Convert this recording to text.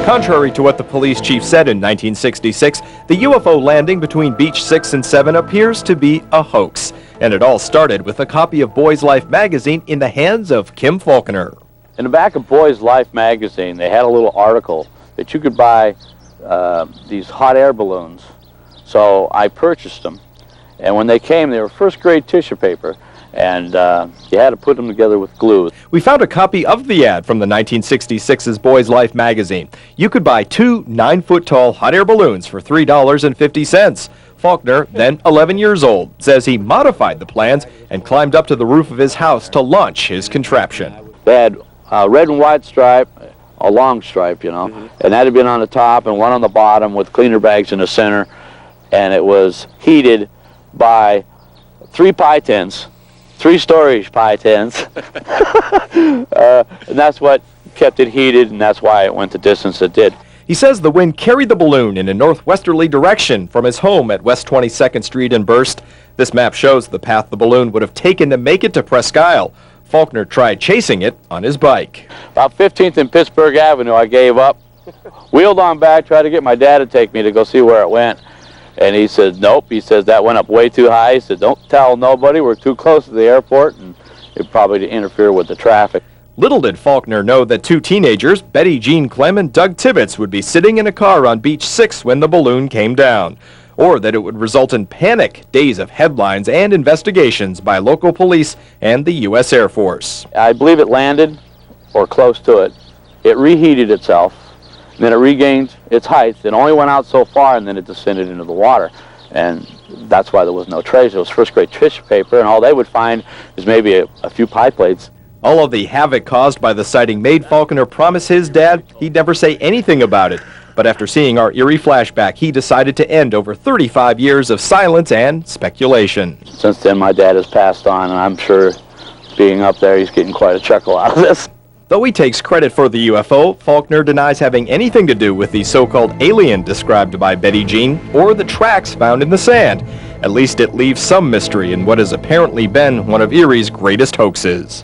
Contrary to what the police chief said in 1966, the UFO landing between Beach 6 and 7 appears to be a hoax. And it all started with a copy of Boy's Life magazine in the hands of Kim Faulkner. In the back of Boy's Life magazine, they had a little article that you could buy these hot air balloons. So I purchased them. And when they came, they were first grade tissue paper. And you had to put them together with glue. We found a copy of the ad from the 1966's Boy's Life magazine. You could buy 2 9-foot-tall hot air balloons for $3.50. Faulkner, then 11 years old, says he modified the plans and climbed up to the roof of his house to launch his contraption. They had a red and white stripe, a long stripe, you know, and that had been on the top and one on the bottom with cleaner bags in the center. And it was heated by 3 pie tins. 3-story pie tins, and that's what kept it heated, and that's why it went the distance it did. He says the wind carried the balloon in a northwesterly direction from his home at West 22nd Street in Burst. This map shows the path the balloon would have taken to make it to Presque Isle. Faulkner tried chasing it on his bike. About 15th and Pittsburgh Avenue, I gave up, wheeled on back, tried to get my dad to take me to go see where it went. And he said, nope. He says, that went up way too high. He said, don't tell nobody. We're too close to the airport, and it probably interfere with the traffic. Little did Faulkner know that 2 teenagers, Betty Jean Clem and Doug Tibbetts, would be sitting in a car on Beach 6 when the balloon came down. Or that it would result in panic, days of headlines and investigations by local police and the U.S. Air Force. I believe it landed, or close to it. It reheated itself. Then it regained its height. It only went out so far, and then it descended into the water. And that's why there was no trace. It was first-grade tissue paper, and all they would find is maybe a few pie plates. All of the havoc caused by the sighting made Faulkner promise his dad he'd never say anything about it. But after seeing our eerie flashback, he decided to end over 35 years of silence and speculation. Since then, my dad has passed on, and I'm sure being up there, he's getting quite a chuckle out of this. Though he takes credit for the UFO, Faulkner denies having anything to do with the so-called alien described by Betty Jean or the tracks found in the sand. At least it leaves some mystery in what has apparently been one of Erie's greatest hoaxes.